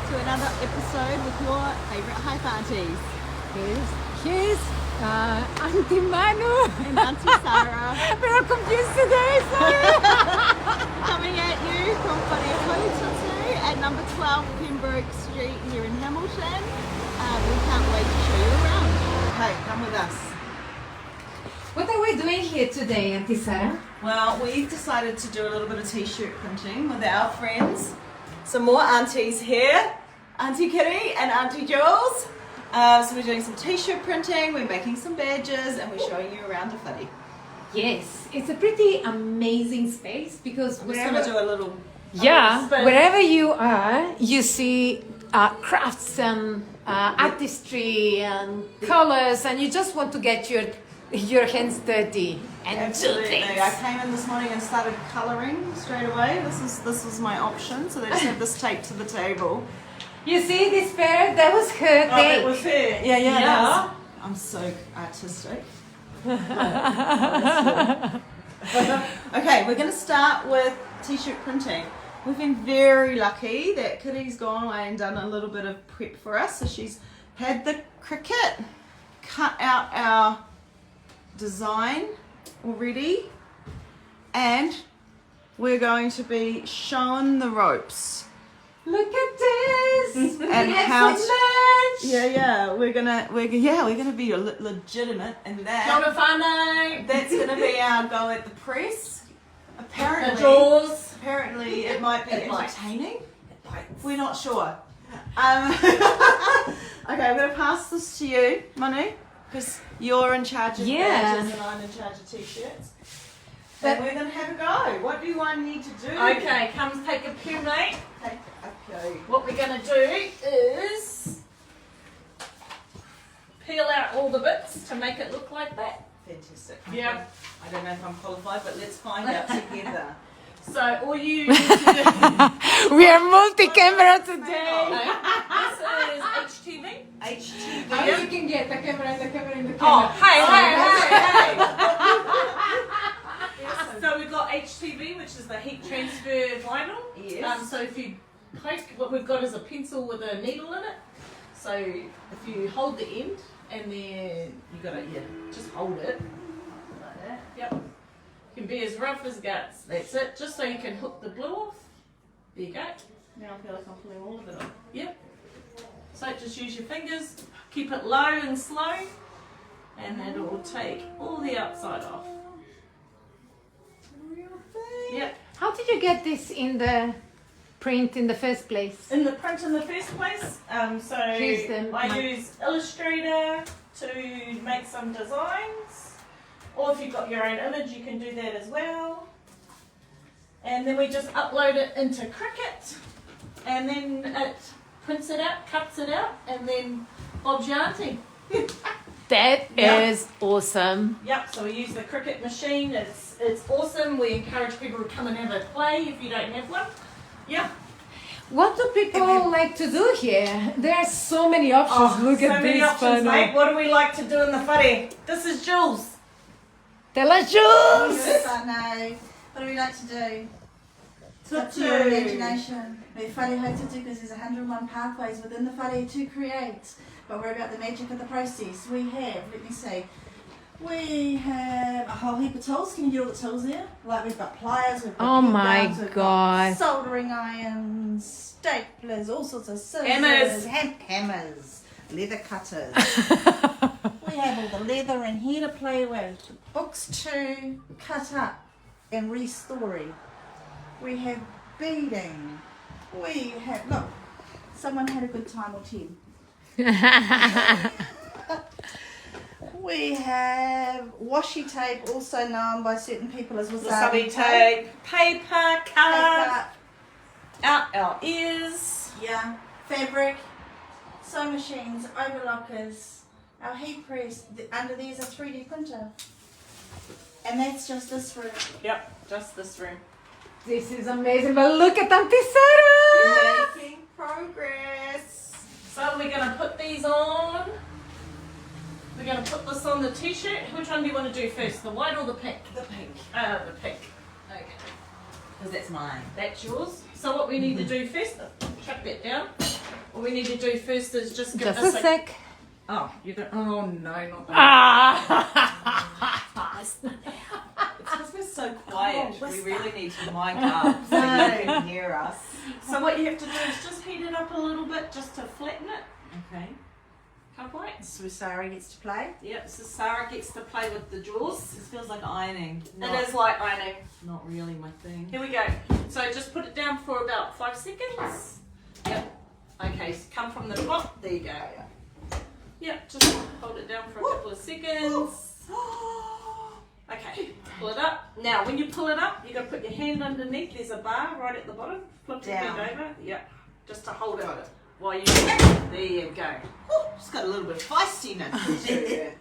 to another episode with your favourite hype aunties. Here's Auntie Manu And Auntie Sarah. We're all confused today, sorry. Coming at you from Whare Hau Tutū at number 12 Pembroke Street here in Hamilton. We can't wait to show you around. Okay, come with us. What are we doing here today, Auntie Sarah? Well, we've decided to do a little bit of t-shirt printing with our friends. Some more aunties here, Auntie Kiri and Auntie Julz. So we're doing some t-shirt printing, we're making some badges, and we're showing you around the whare. Yes, it's a pretty amazing space because I'm just going to do a little... wherever you are, you see crafts and artistry and colors, and you just want to get your hands dirty and do things. I came in this morning and started colouring straight away. This was my option, so they just have this taped to the table. You see this pair? That was her day. That was her. Yeah. I'm so artistic. Okay, we're going to start with t-shirt printing. We've been very lucky that Kitty's gone away and done a little bit of prep for us. So she's had the cricket cut out our design already, and we're going to be showing the ropes. Look at this! And how we're gonna be legitimate in that. Kia ora whānau. That's gonna be our go at the press. Apparently, The jaws. Apparently, it might be entertaining. It bites. We're not sure. Okay, I'm gonna pass this to you, Manu, because you're in charge of badges and I'm in charge of t-shirts. And we're gonna have a go. What do I need to do? Okay, come take a pew, mate. Okay. What we're going to do is peel out all the bits to make it look like that. Fantastic. Yeah. I don't know if I'm qualified, but let's find out together. So all you need to do... We are multi-camera today. This is HTV. HTV. Oh, you can get the camera in the camera. Oh, hey. So we've got HTV, which is the heat transfer vinyl. Yes. So if you poke, what we've got is a pencil with a needle in it. So if you hold the end and then you got to just hold it like that. Yep. Can be as rough as guts. That's it. Just so you can hook the glue off. There you go. Now I feel like I'm pulling all of it off. Yep. So just use your fingers. Keep it low and slow, and then it will take all the outside off. Yep. How did you get this in the print in the first place? In the print in the first place, so I use Illustrator to make some designs, or if you've got your own image you can do that as well. And then we just upload it into Cricut, and then it prints it out, cuts it out, and then Bob's your auntie. That is awesome. Yep, so we use the Cricut machine. It's awesome. We encourage people to come and have a play if you don't have one. Yep. What do people like to do here? There are so many options. Look at many this options, funnel. mate. What do we like to do in the whare? This is Julz. Tell us, Julz. Yes, I know. What do we like to do? It's up to your imagination. We Whare Hau Tutū because there's 101 pathways within the whare to create. But we're about the magic of the process. We have, we have a whole heap of tools. Can you get all the tools there? Like we've got pliers, we've got Oh heat my guns, we've God. got soldering irons, staplers, all sorts of scissors, Hammers. hammers, leather cutters. We have all the leather in here to play with. Books to cut up and restoring. We have beading. We have, look, someone had a good time or 10. We have washi tape, also known by certain people as wasabi tape. Paper, card, out our ears. Yeah, fabric, sewing machines, overlockers, our heat press. Under these a 3D printer. And that's just this room. Yep, just this room. This is amazing, but look at Auntie Sarah. Making progress. So we're going to put these on. We're going to put this on the t-shirt. Which one do you want to do first, the white or the pink? The pink. The pink. Okay. Because that's mine. That's yours. So what we need to do first, chuck that down. What we need to do first is just give Just this a sec. Oh, you don't. Oh no, not that. It's because we're so quiet. We really need to mic up so you can hear us. So what you have to do is just heat it up a little bit just to flatten it. Okay. Couple right. So Sarah gets to play. Yep. So Sarah gets to play with the jaws. This feels like ironing. It is like ironing. Not really my thing. Here we go. So just put it down for about 5 seconds. Yep. Okay. So come from the top. There you go. Yep. Just hold it down for a couple of seconds. Okay. Pull it up. Now, when you pull it up, you got to put your hand underneath. There's a bar right at the bottom. Flip the hand over. Yep. Just to hold it. While you, there you go. Just got a little bit of feistiness.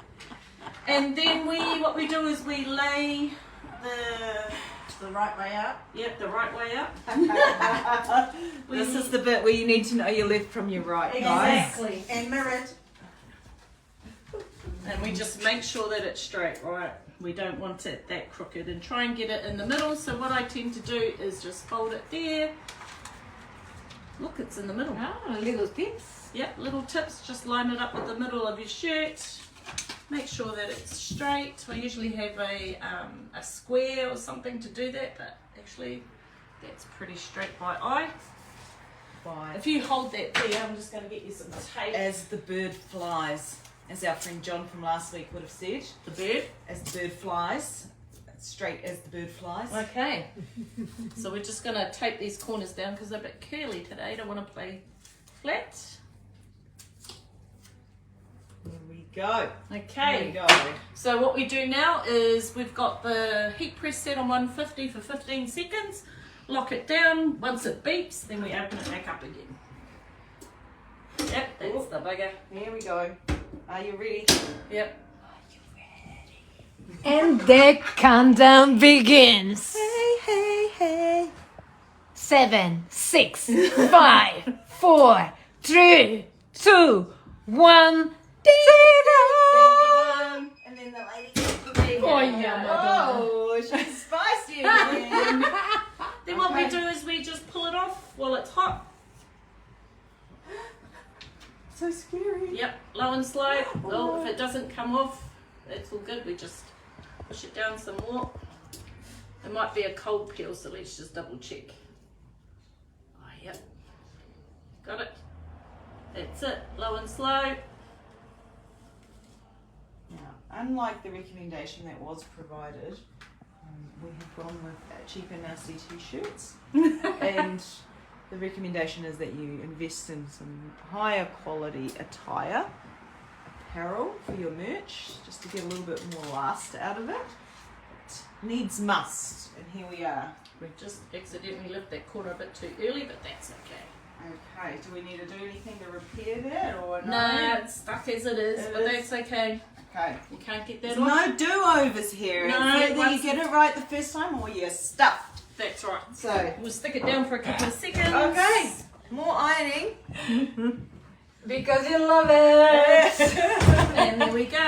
And then what we do is we lay The right way up. the right way up. This is the bit where you need to know your left from your right, guys. Exactly. And mirrored. And we just make sure that it's straight, right? We don't want it that crooked, and try and get it in the middle. So what I tend to do is just fold it there. Look, it's in the middle. Little tips. Yep, little tips. Just line it up with the middle of your shirt. Make sure that it's straight. I usually have a square or something to do that, but actually that's pretty straight by eye. If you hold that there, I'm just going to get you some tape. As the bird flies, as our friend John from last week would have said. The bird. As the bird flies. Straight as the bird flies. Okay. So we're just going to tape these corners down because they're a bit curly today. Don't want to play flat. There we go. Okay. There we go. So what we do now is we've got the heat press set on 150 for 15 seconds. Lock it down. Once it beeps, then we open it back up again. Yep, that's the bugger. Here we go. Are you ready? Yep. And the countdown begins. Hey, hey. 7, 6, 5, 4, 3, 2, 1. And then the lady. Oh, yeah. Oh, she's spicy again. Then what we do is we just pull it off while it's hot. So scary. Yep, low and slow. Well, if it doesn't come off, it's all good. We just push it down some more. It might be a cold peel, so let's just double check. Oh, yep. Got it. That's it. Low and slow. Now, unlike the recommendation that was provided, we have gone with cheap and nasty t-shirts. And the recommendation is that you invest in some higher quality attire, apparel for your merch, just to get a little bit more last out of it. Needs must, and here we are. We just accidentally left that corner a bit too early, but that's okay. Okay, do we need to do anything to repair that or no? No, it's stuck as it is, but that's okay. Okay. You can't get that There's off. no do-overs here. No, It's either you once- get it right the first time or you're stuffed. That's right. So, We'll stick it down for a couple of seconds. okay, more ironing. Because you love it. And there we go.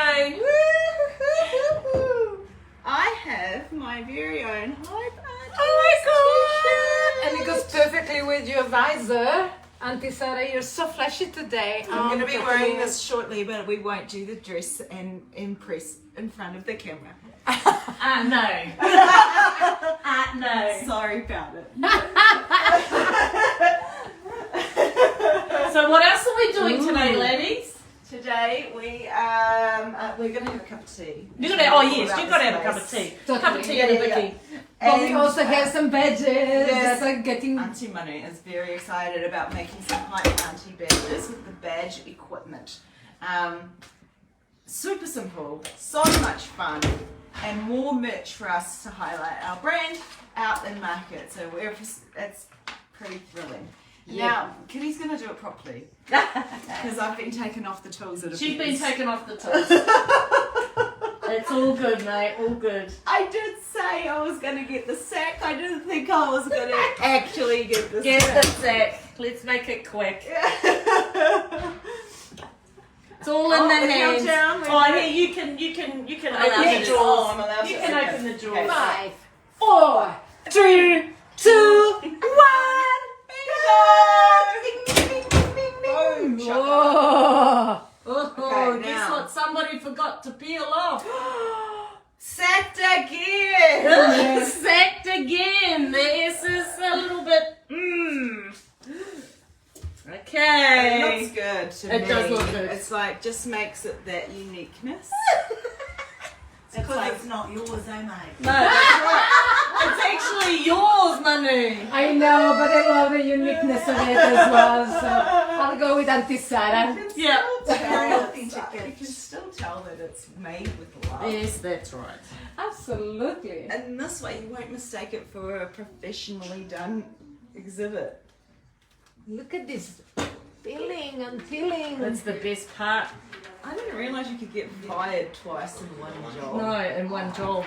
Woo-hoo-hoo-hoo-hoo. I have my very own Hype Aunties Oh my god! And it goes perfectly with your visor. Auntie Sarah, you're so flashy today. I'm going to be wearing this shortly, but we won't do the dress and impress in front of the camera. No. No. Sorry about it. So what else are we doing today, ladies? Today we're going to have a cup of tea. You've got to, oh yes, you've got to have a cup of tea. Totally. Cup of tea and a Yeah, bicky. But we And, also have some badges that are getting... Auntie Manu is very excited about making some Hype Auntie badges with the badge equipment. Super simple, so much fun, and more merch for us to highlight our brand out in market. So it's pretty thrilling. Yeah. Now, Kitty's going to do it properly because I've been taken off the tools. She's been taken off the tools. It's all good, mate, all good. I did say I was going to get the sack. I didn't think I was going to actually get the Get sack. the sack. Let's make it quick. It's all in the hands. countdown, Oh, here you can open the Yeah, drawers. oh, I'm allowed You to. can Okay. open the drawers. 5, 4, 3, 2, 1. Ding, ding, ding, ding, ding. good to me. It does look good. It's like, just makes it that uniqueness. It's because it's not yours, eh, mate? No, that's right. It's actually yours, Manu. I know, but I love the uniqueness of it as well. So I'll go with Auntie Sarah. Yeah. Very authentic You can gift. still tell that it's made with love. Yes, that's right. Absolutely. And this way you won't mistake it for a professionally done exhibit. Look at this peeling and peeling. That's the best part. I didn't realise you could get fired twice in one job. No, in one job.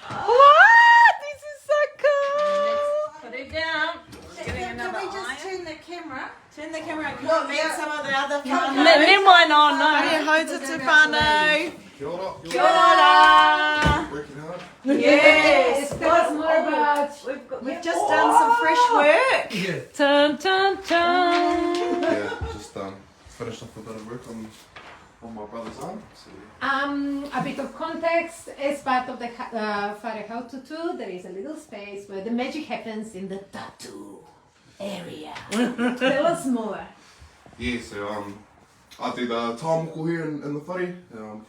What? This is so cool! Put it down. Can we just turn the camera? Turn the camera and come meet some of the other Yeah. whānau. Let mine on, Whare no. Hau Tutū whānau. Kia ora. Kia ora! Working hard. Yes! Tell us more about. We've just done some fresh work. Yeah. Dun, dun, dun. Yeah, just finished off a bit of work on my brother's arm. So. A bit of context. As part of the Whare Hau Tutū, there is a little space where the magic happens in the tattoo area. Tell us more. Yeah, so I do the tāmoko here in the whare,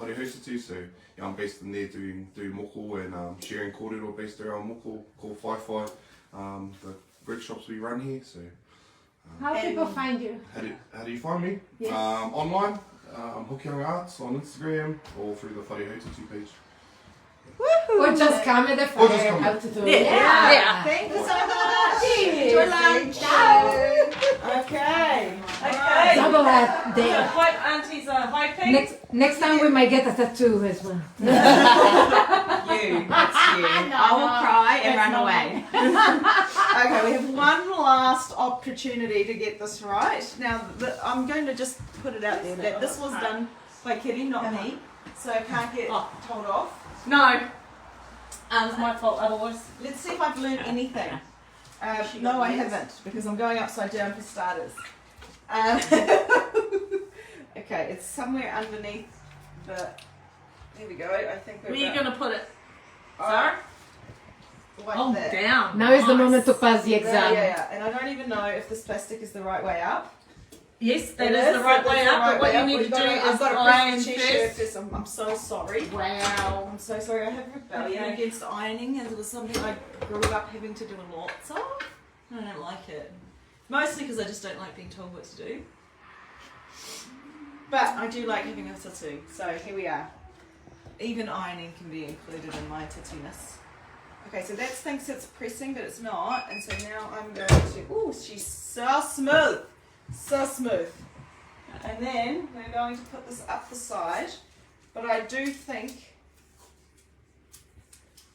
Whare Hau Tutū, so yeah, I'm based in there doing moko and sharing kōrero based around moko, called Whai, the workshops we run here. So How people find you? how do you find me? Yes. Online, Hokianga Arts on Instagram or through the Whare Hau Tutū page. Or just come at the Or just Whare come. Hau Tutū. Yeah. Thank you so much. Cheers. Enjoy lunch. Okay. Okay. Double hat So there. hype aunties are hyping. Next time we might get a tattoo as well. You. That's you. I will cry and run not away. Okay, we have one last opportunity to get this right. Now, I'm going to just put it out there that this was done by Kiri, not me. So I can't get told off. No. It's my fault otherwise. Let's see if I've learned anything. No, I haven't, because I'm going upside down for starters. Okay, it's somewhere underneath the... There we go, I think we're Where are you about- going to put it? Oh, Sorry? like Oh, that. down. Now is the Nice. moment to pass the Yeah, exam. yeah, and I don't even know if this plastic is the right way up. Yes, that It is the right that's way the up, right but what way you up. need We've to got do I've is got to iron press the t-shirt first. first. I'm so sorry. Wow. I'm so sorry. I have rebellion Okay. against ironing, as it was something I grew up having to do lots of. I don't like it. Mostly because I just don't like being told what to do. But I do like having a tattoo. So here we are. Even ironing can be included in my tattoo-ness. Okay, so that thinks it's pressing, but it's not. And so now I'm going to... Ooh, she's so smooth. So smooth. And then we're going to put this up the side. But I do think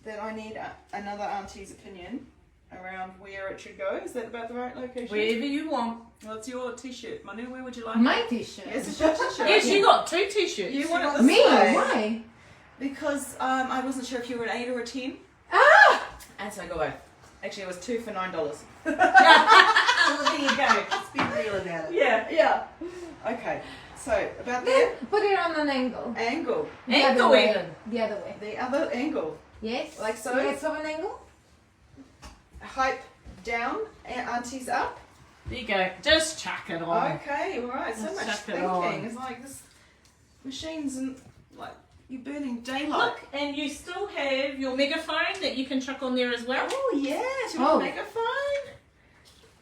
that I need another auntie's opinion around where it should go. Is that about the right location? Wherever you want. Well, it's your t-shirt. Manu, where would you like My it? t-shirt. Yes, it's your t-shirt. Yes, you got 2 t-shirts. You want it this Me? way. Why? Because I wasn't sure if you were an 8 or a 10. Ah! And so I go away. Actually, it was 2 for $9. Well, there you go. Let's be real about it. Yeah. Yeah. Okay. So about Then that put it on an angle. angle, The Angle other way. even. The other way. the other angle, Yes. Like so? Let's have an angle. hype down, and auntie's up. There you go. Just chuck it on. Okay. All right. So Let's much chuck it thinking. on. It's like this machine's and like you're burning daylight. Look, and you still have your megaphone that you can chuck on there as well. Oh yeah. Do you Oh. want a megaphone?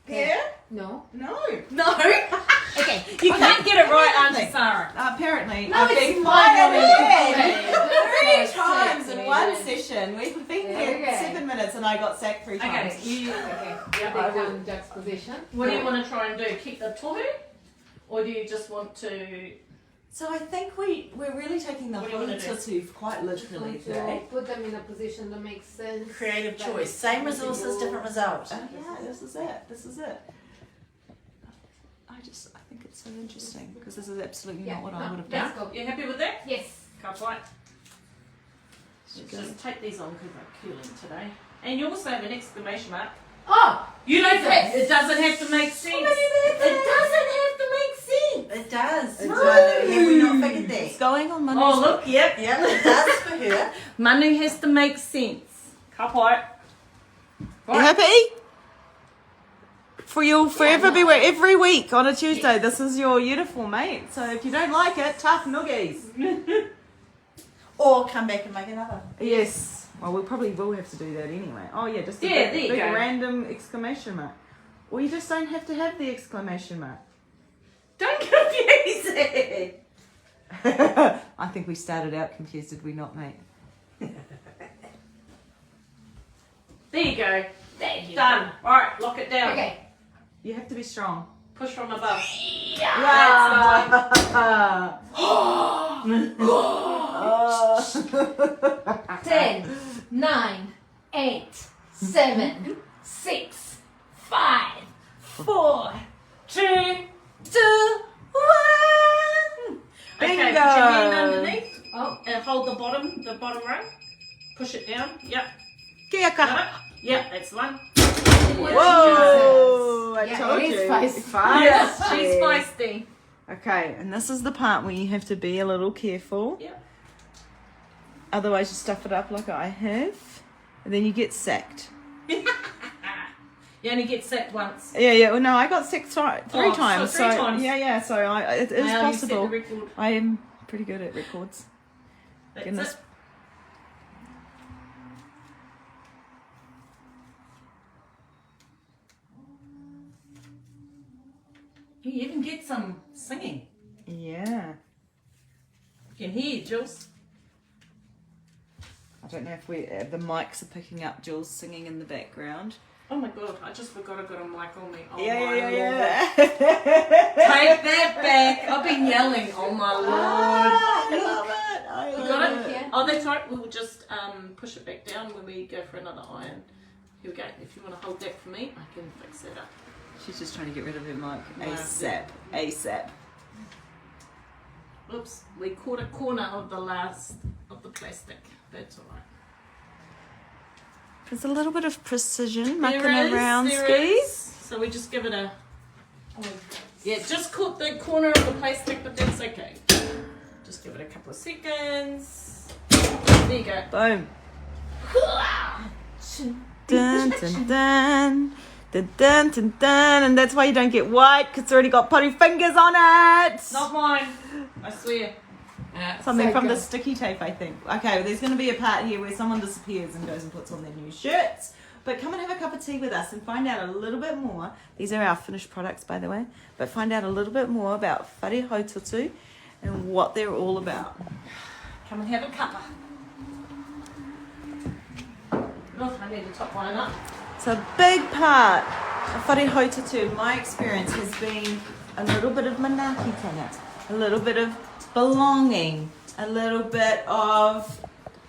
Okay. Yeah. No. No. No. Okay. You can't get it right, Auntie Nothing. Sarah. Apparently, No, I've it's been fine. fired 3 times in Okay. one session. We've been here Okay. 7 minutes and I got sacked 3 times. Okay, you, Okay. Yeah, They I come juxtaposition. what do you want to try and do? Keep the tohu? Or do you just want to... So I think we're really taking the What do you wanna do? Tutu quite literally To today. put them in a position that makes sense. Creative That choice. is Same resources, different result. Oh yeah, this is it. This is it. I think it's so interesting because this is absolutely Yeah. not what I No, would have let's done. go. You happy with that? Yes. Can't fight. Just take these on because they're cooling today. And you also have an exclamation mark. Oh! You don't Jesus. have, it doesn't have to make sense. It doesn't have to make sense. It does. It Manu, does. have we not figured It's that? going on Monday. Oh, look, yep. Yeah, it does for her. Money has to make sense. Ka pai. You happy? You'll forever be wearing every week on a Tuesday. This is your uniform, mate. So if you don't like it, tough noogies. Or come back and make another. Yes. Well, we probably will have to do that anyway. Oh yeah, just a big random exclamation mark. Or you just don't have to have the exclamation mark. Don't confuse it. I think we started out confused, did we not, mate? There you go. Done. All right, lock it down. Okay. You have to be strong. Push from above. Yeah. 10, 9, 8, 7, 6, 5, 4, 2, 2, 1. Okay, Bingo. put your hand underneath. Oh, And hold the bottom rung. Push it down. Yep. Kia Got kaha. it? Yep, that's the one. Whoa! I Yeah, told it you. is feisty. Yes, she's feisty. Okay, and this is the part where you have to be a little careful. Yep. Otherwise, you stuff it up like I have, and then you get sacked. You only get sacked once. Yeah. Well, no, I got sacked three Oh, times. so 3 times. Yeah. So it is Now you set possible. the record. I am pretty good at records. That's Goodness. it. You even get some singing. Yeah. You can hear you, Jules. I don't know if the mics are picking up Jules singing in the background. Oh my god, I just forgot I got a mic on me. Oh my Yeah. Lord. Take that back. I've been yelling. Oh my lord. I love it. I You love got it. it? Yeah. Oh, that's right. We'll just push it back down when we go for another iron. Here we go. If you want to hold that for me, I can fix that up. She's just trying to get rid of her mic. No. ASAP. Oops, we caught a corner of the last of the plastic. That's all right. There's a little bit of precision There mucking is, around, there skis. is. So we just give it a... Yeah, just caught the corner of the plastic, but that's okay. Just give it a couple of seconds. There you go. Boom. Dun, dun, dun. Dun, dun, dun, dun. And that's why you don't get white, because it's already got potty fingers on it. Not mine, I swear. Something So from the good. sticky tape, I think. Okay, well, there's going to be a part here where someone disappears and goes and puts on their new shirts. But come and have a cup of tea with us and find out a little bit more. These are our finished products, by the way. But find out a little bit more about Whare Hau Tutū and what they're all about. Come and have a cuppa. Oh, I need to top one up. So a big part of Whare Hau Tutū, in my experience, has been a little bit of manaakitanga, a little bit of belonging, a little bit of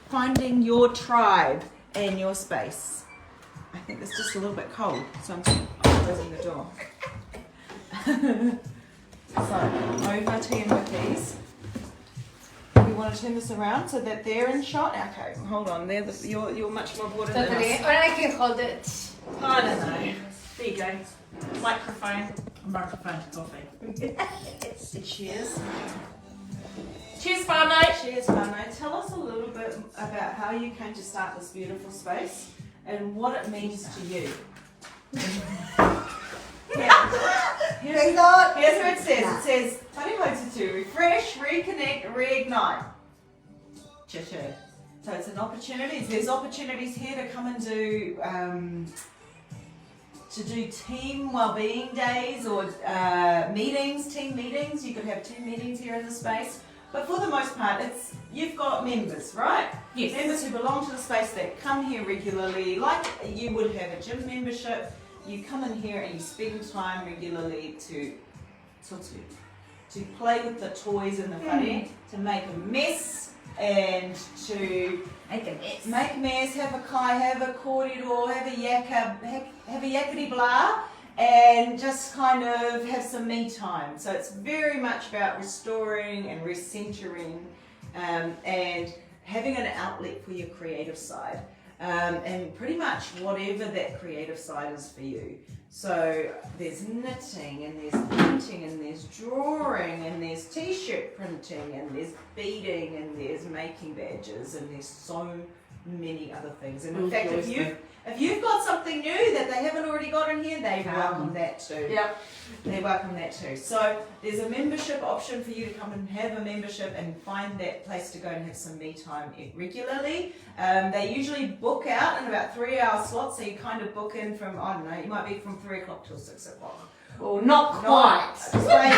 finding your tribe and your space. I think it's just a little bit cold, so I'm closing the door. So, over to your nookies. We want to turn this around so that they're in shot. Okay, hold on. You're much more bored than totally. us. Or I can hold it. I don't know. There you go. Microphone to coffee. Cheers. Cheers, Farno. Cheers, Farno. Tell us a little bit about how you came to start this beautiful space and what it means to you. Here's what it says. It says, Whare Hau Tutū, refresh, reconnect, reignite. Cha-cha. So it's an opportunity. There's opportunities here to come and do team wellbeing days or team meetings. You could have 2 meetings here in the space. But for the most part, you've got members, right? Yes. Members who belong to the space that come here regularly, like you would have a gym membership. You come in here and you spend time regularly to play with the toys in the whare, to make a mess and to make a mess, have a kai, have a kōrero, have a yakety blah, and just kind of have some me time. So it's very much about restoring and recentering and having an outlet for your creative side. And pretty much whatever that creative side is for you. So there's knitting and there's painting and there's drawing and there's t-shirt printing and there's beading and there's making badges and there's so many other things. And in fact, if you've got something new that they haven't already got in here, they welcome that too. Yep. They welcome that too. So there's a membership option for you to come and have a membership and find that place to go and have some me time regularly. They usually book out in about 3-hour slots, so you kind of book in from, I don't know, you might be from 3 o'clock till 6 o'clock. Well, not quite. Okay,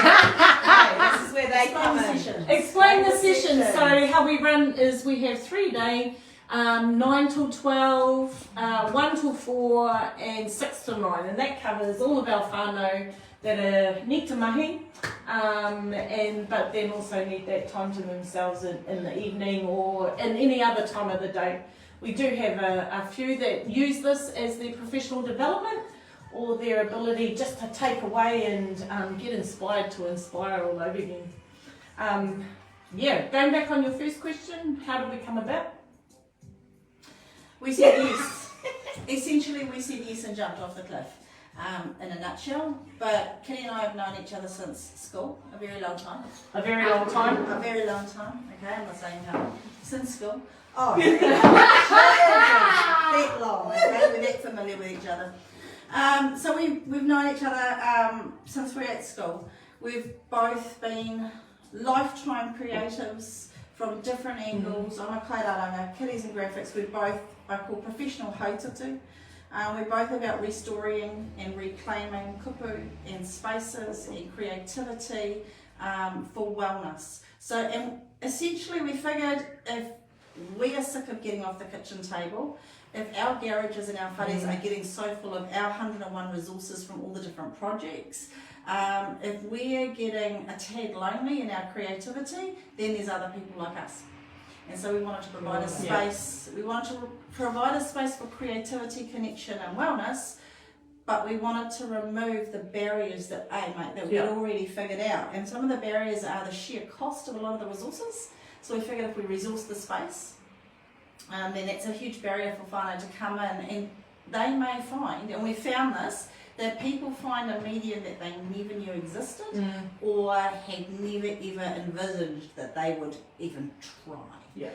this is where they come in. Explain the session. So how we run is we have 3-day, 9 till 12, 1 till 4, and 6 till 9, and that covers all of our whānau that are need to mahi, but then also need that time to themselves in the evening or in any other time of the day. We do have a few that use this as their professional development or their ability just to take away and get inspired to inspire all over again. Going back on your first question, how did we come about? We said yes. Essentially, we said yes and jumped off the cliff. In a nutshell, but Kiri and I have known each other since school, a very long time. A very long time? A very long time, okay, I'm not saying how. Since school. Oh, that long, okay, we're that familiar with each other. So we've known each other since we're at school. We've both been lifetime creatives from different angles. I'm a Claudelands, Kiri's in graphics. We're both, I call professional Hau Tutū. We're both about restoring and reclaiming kupu and spaces and creativity for wellness. So, and essentially we figured if we are sick of getting off the kitchen table, if our garages and our whares are getting so full of our 101 resources from all the different projects, if we're getting a tad lonely in our creativity, then there's other people like us. And so we wanted to provide a space, we wanted to provide a space for creativity, connection and wellness, but we wanted to remove the barriers that we'd already figured out. And some of the barriers are the sheer cost of a lot of the resources. So we figured if we resource the space, then that's a huge barrier for whānau to come in, and they may find, and we found this, that people find a medium that they never knew existed or had never ever envisaged that they would even try. Yeah.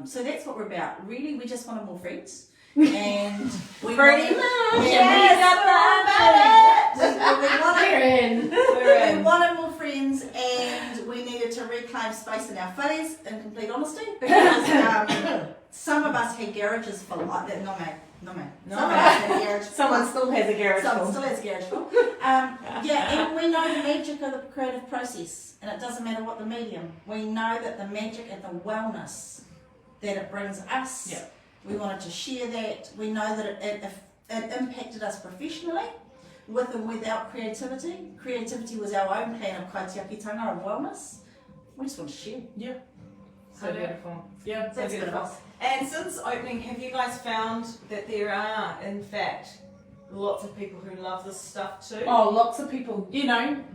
So that's what we're about. Really, we just wanted more friends. And we Pretty wanted, much. we wanted more friends, and we needed to reclaim space in our whares, in complete honesty, because some of us had garages full like that. Not me. Some of us had a garage. Someone still has a garage full. Someone still has a garage full. And we know the magic of the creative process, and it doesn't matter what the medium. We know that the magic and the wellness that it brings us. Yeah. We wanted to share that. We know that it impacted us professionally, with and without creativity. Creativity was our own plan of kaitiakitanga of wellness. We just want to share. Yeah. So beautiful. Yeah, so That's beautiful. beautiful. And since opening, have you guys found that there are, in fact, lots of people who love this stuff too? Oh, lots of people,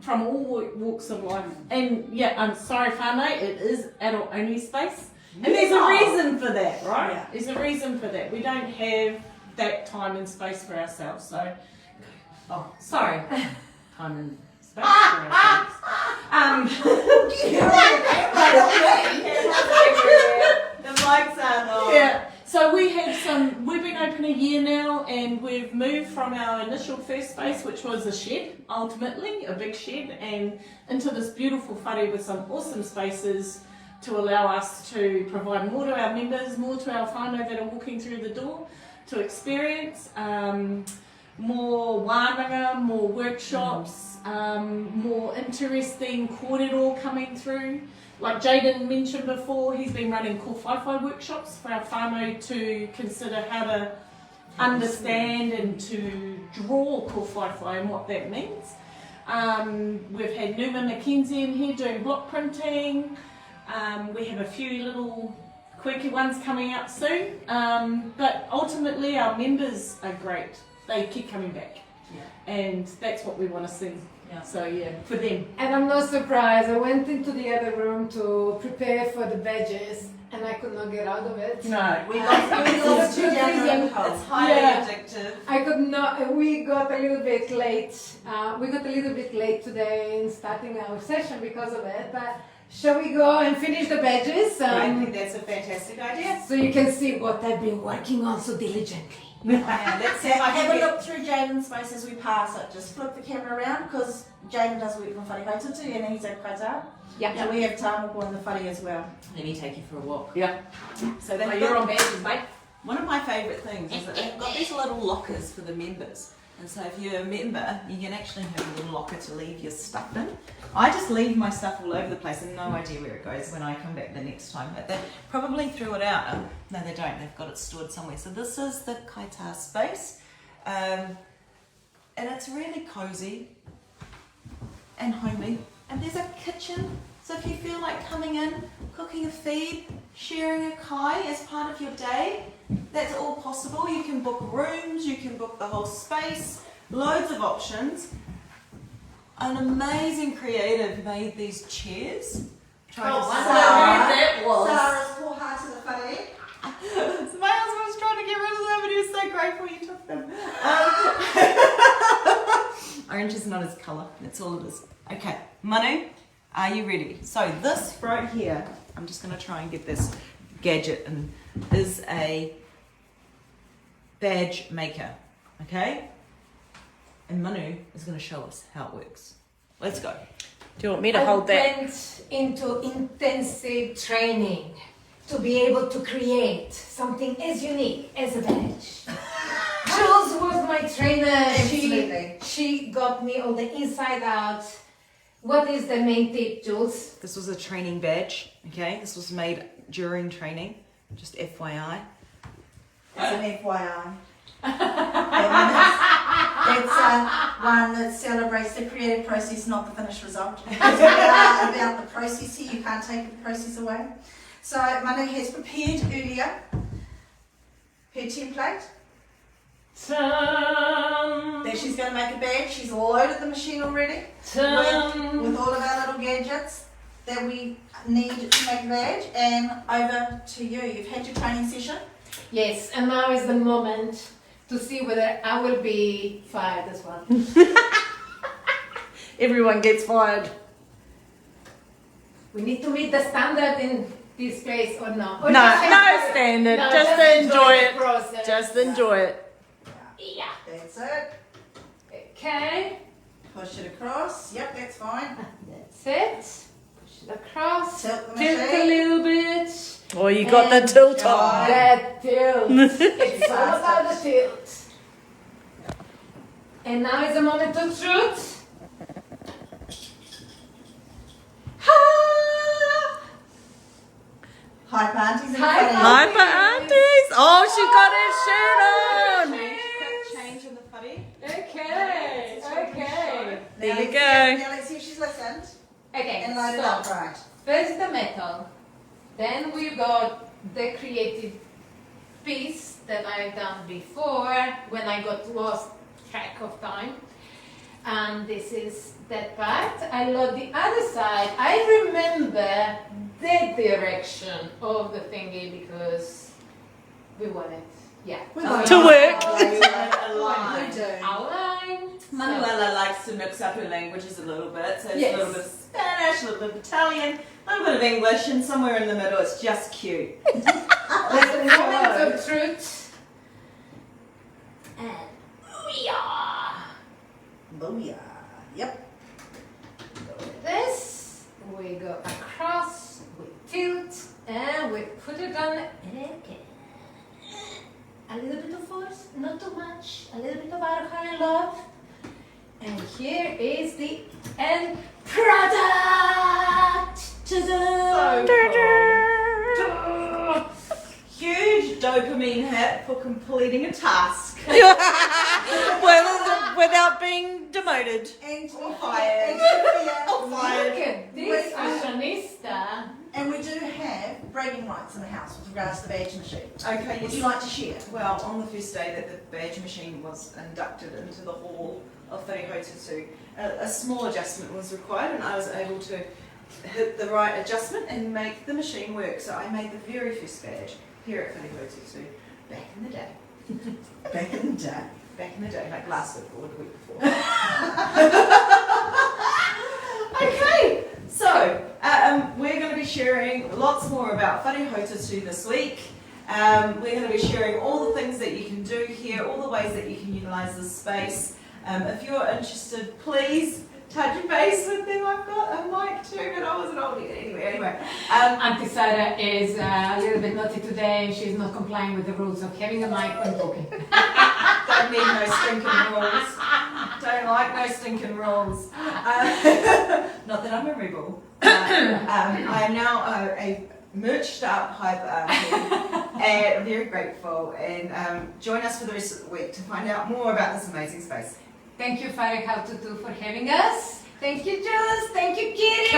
from all walks of life. And I'm sorry, whānau, it is adult only space. And there's a reason for that, right? Yeah. There's a reason for that. We don't have that time and space for ourselves. So, sorry. Time and space for ourselves. The mics are on. Yeah. So we've been open a year now, and we've moved from our initial first space, which was a shed, ultimately, a big shed, and into this beautiful whare with some awesome spaces to allow us to provide more to our members, more to our whānau that are walking through the door, to experience more wānanga, more workshops, more interesting kōrero coming through. Like Jaden mentioned before, he's been running ko whaiwhai workshops for our whānau to consider how to understand and to draw ko whaiwhai and what that means. We've had Numa Mackenzie in here doing block printing. We have a few little quirky ones coming up soon, but ultimately our members are great. They keep coming back, and that's what we want to see. So for them. And I'm not surprised. I went into the other room to prepare for the badges, and I could not get out of it. No, We lost two down the rabbit hole. It's highly addictive. I could not. We got a little bit late. Today in starting our session because of it. But shall we go and finish the badges? I think that's a fantastic idea. So you can see what I've been working on so diligently. Yeah, let's see if I Have can a get... look through Jaden's space as we pass it. Just flip the camera around because Jaden does work from Whare Hau Tutū and he's at kaita. Yeah. So we have tāmoko in the whare as well. Let me take you for a walk. Yeah. So they've You're got, on benches, mate. one of my favourite things is that they've got these little lockers for the members. And so if you're a member, you can actually have a little locker to leave your stuff in. I just leave my stuff all over the place and no idea where it goes when I come back the next time. But they probably threw it out. Oh, no, they don't. They've got it stored somewhere. So this is the kaita space. And it's really cosy and homey. And there's a kitchen. So if you feel like coming in, cooking a feed, sharing a kai as part of your day, that's all possible. You can book rooms, you can book the whole space, loads of options. An amazing creative made these chairs. Sarah's koha to the whare. So my husband was trying to get rid of them and he was so grateful you took them. Orange is not his colour, that's all it is. Okay, Manu, are you ready? So this right here, I'm just going to try and get this gadget in, is a badge maker, okay? And Manu is going to show us how it works. Let's go. Do you want me to I hold that? went into intensive training to be able to create something as unique as a badge. Julz was my trainer. Absolutely. She got me all the inside out. What is the main tip, Julz? This was a training badge, okay? This was made during training, just FYI. It's an FYI. It's one that celebrates the creative process, not the finished result. Because we are about the process here, you can't take the process away. So Manu has prepared earlier her template that she's going to make a badge. She's loaded the machine already with all of our little gadgets that we need to make a badge. And over to you. You've had your training session. Yes, and now is the moment to see whether I will be fired as well. Everyone gets fired. We need to meet the standard in this place or not? Or No, just no standard. No, just enjoy the it. process. Just enjoy it. Yeah. That's it. Okay. Push it across. Yep, that's fine. That's it. Push it across. Tilt the Tilt a machine. little bit. Oh, you got the And tilt on. That tilt. It's all about the tilt. And now is the moment of truth. Hyper Aunties and Hyper Kiri. Hyper Aunties. Oh, she got her shirt on. Quick change in the footy. Okay. Okay. There you go. Now let's see if she's listened. Okay. And load it up So right. first the metal. Then we got the creative piece that I've done before when I got lost track of time. And this is that part. I load the other side. I remember the direction of the thingy because we want it. Yeah. To work. We do. Outline. Manuela likes to mix up her languages a little bit, so it's Yes. a little bit of Spanish, a little bit of Italian, a little bit of English, and somewhere in the middle it's just cute. That's the moment of truth. And we are. Booyah. Yep. This, we go across, we tilt, and we put it on again. A little bit of force, not too much, a little bit of alcohol and love. And here is the end product! Ta-da! Huge dopamine hit for completing a task. Well, without being demoted. And to be Fired. Look at this fashionista. And we do have bragging rights in the house with regards to the badge machine. Okay, Would yes. you like to share? Well, on the first day that the badge machine was inducted into the hall of Whare Hau Tutū, a small adjustment was required and I was able to hit the right adjustment and make the machine work. So I made the very first badge here at Whare Hau Tutū back in the day. Back in the day. Back in the day, like last week or the week before. Okay, so we're going to be sharing lots more about Whare Hau Tutū this week. We're going to be sharing all the things that you can do here, all the ways that you can utilise this space. If you're interested, please touch base with them. I've got a mic too, but I wasn't holding it anyway. Auntie Sarah is a little bit naughty today. She's not complying with the rules of having a mic when talking. Don't need no stinking rules. Don't like no stinking rules. Not that I'm a rebel. I am now a merched up hyper auntie and I'm very grateful. And join us for the rest of the week to find out more about this amazing space. Thank you, Whare Hau Tutū, for having us. Thank you, Julz. Thank you, Kiri.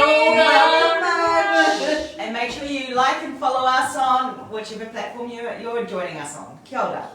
And make sure you like and follow us on whichever platform you're joining us on. Kia ora.